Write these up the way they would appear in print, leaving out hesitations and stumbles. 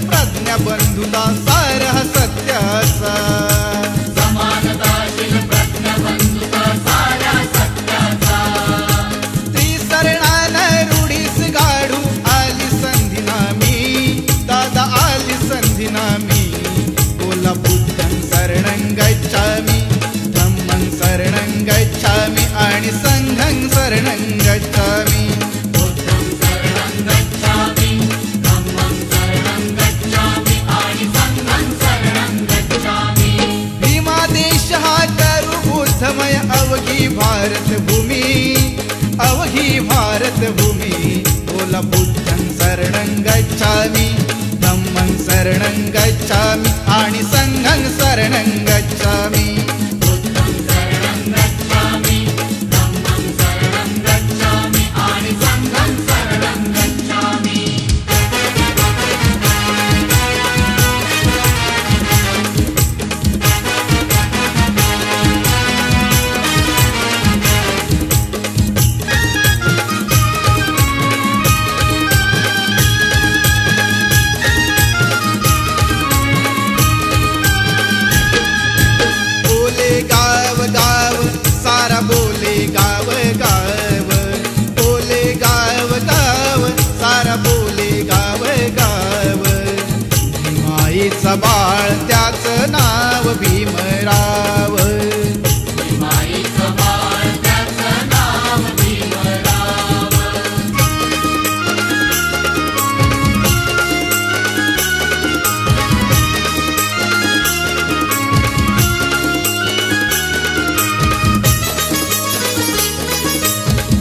प्रज्ञा बंधुता सार सत्याचा समानताशील प्रज्ञा बंधुता साऱ्या सत्याचा त्रिसरणान रूढीस गाडू आली संधी नामी दादा आली संधी नामी बोला बुद्धं शरणं गच्छामि धम्मं शरणं गच्छामि आणि संघं शरणं गच्छामि बुद्धं शरणं गच्छामि धम्मं शरणं गच्छामि आणि संघं शरणं गच्छामि भीमादेश हा करू बुद्धमय अवघी भारतभूमी अवघी भारतभूमी बोला बुद्धं शरणं गच्छामि धम्मं शरणं गच्छामि आणि संघं शरणं गच्छामि बुद्धं शरणं गच्छामि धम्मं शरणं गच्छामि आणि संघं शरणं गच्छामि बोले गाव गाव सारा बोले गाव गाव बोले गाव गाव सारा बोले गाव गाव भीमाईचा बाळ त्याचं नाव भीमराव माईचं बाळ त्याचं नाव भीमराव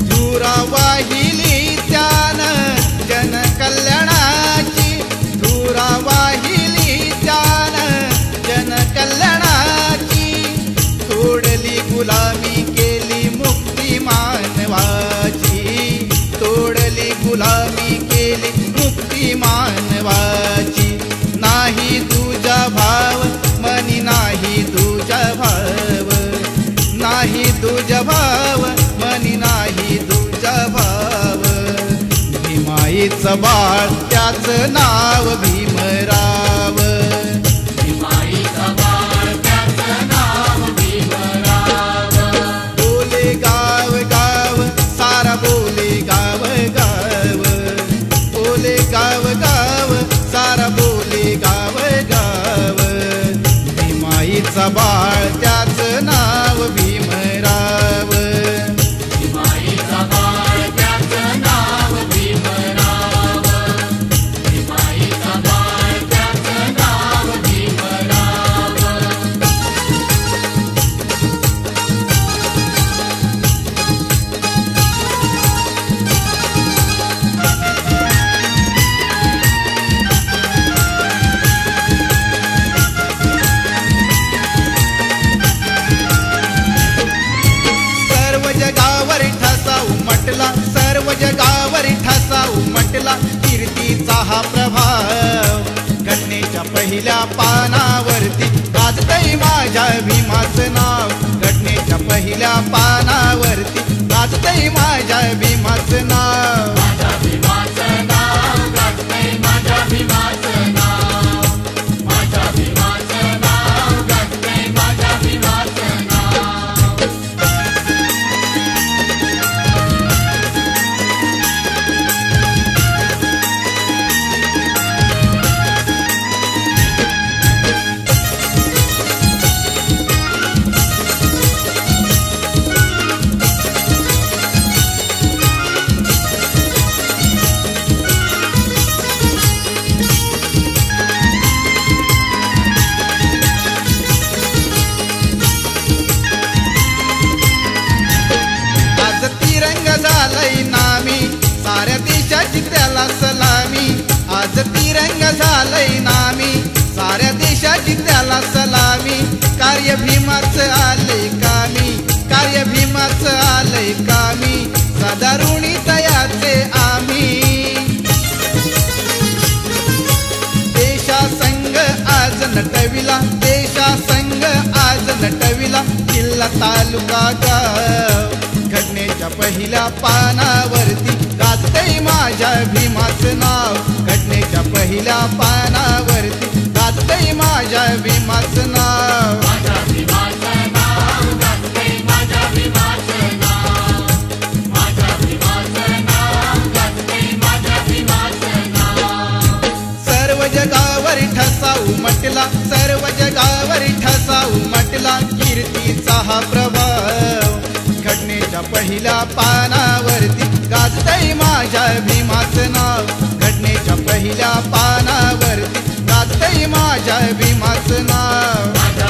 धुरा वाहिली त्यानं जनकल्याणाची धुरा वाहिली त्यानं जनकल्याणाची तोडली गुलामी केली मुक्ती मानवाची तोडली गुलामी केली मुक्ती मानवाची नाही तुझा भाव मनी नाही तुझा भाव नाही तुझा भाव मनी नाही तुझा भाव भीमाईचं बाळ त्याचं नाव भीमराव माईचं बाळ त्याचं नाव भीमराव बोले गाव गाव सारा बोले गाव गाव बोले गाव गाव सारा बोले गाव गाव भीमाईचा बाळ त्याचं नाव भीमराव माईचं बाळ त्याचं नाव भीमराव माईचं बाळ त्याचं नाव भीमराव सर्व जगावर ठसा उमटला सर्व जगावर ठसा उमटला कीर्तीचा हा प्रभाव घटनेच्या पहिल्या पानावरती गाजतय माझ्या भीमाचं नाव घटनेच्या पहिल्या पानावरती गाजतय माझ्या भीमाचं नाव माझ्या भीमाचं नाव गाजतंय माझ्या भीमाचं नाव माझ्या भीमाचं नाव गाजतंय माझ्या भीमाचं नाव आज तिरंगा झालंय नामी साऱ्या देशाची त्याला सलामी आज तिरंगा झालंय नामी साऱ्या देशाची त्याला सलामी कार्य भीमाचं आलंय कामी कार्य भीमाचं आलंय कामी सदा ऋणी तयाचे आम्ही देशा संघ आज नटविला देशा संघ आज नटविला किल्ला तालुका गाव घटनेच्या पहिल्या पानावरती गाजतंय माझ्या भीमाचं नाव घटनेच्या पहिल्या पानावरती गाजतंय माझ्या भीमाचं नाव. माझ्या भीमाचं नाव गाजतंय, माझ्या भीमाचं नाव, माझ्या भीमाचं नाव गाजतंय, माझ्या भीमाचं नाव. सर्व जगावर ठसा उमटला, सर्व जगावर ठसा उमटला, कीर्तीचा हा प्रभाव. घटनेच्या पहिल्या पानावरती गाजतंय माझ्या भीमाचं नाव. घटनेच्या पहिल्या पानावरती गाजतंय माझ्या भीमाचं नाव. माझ्या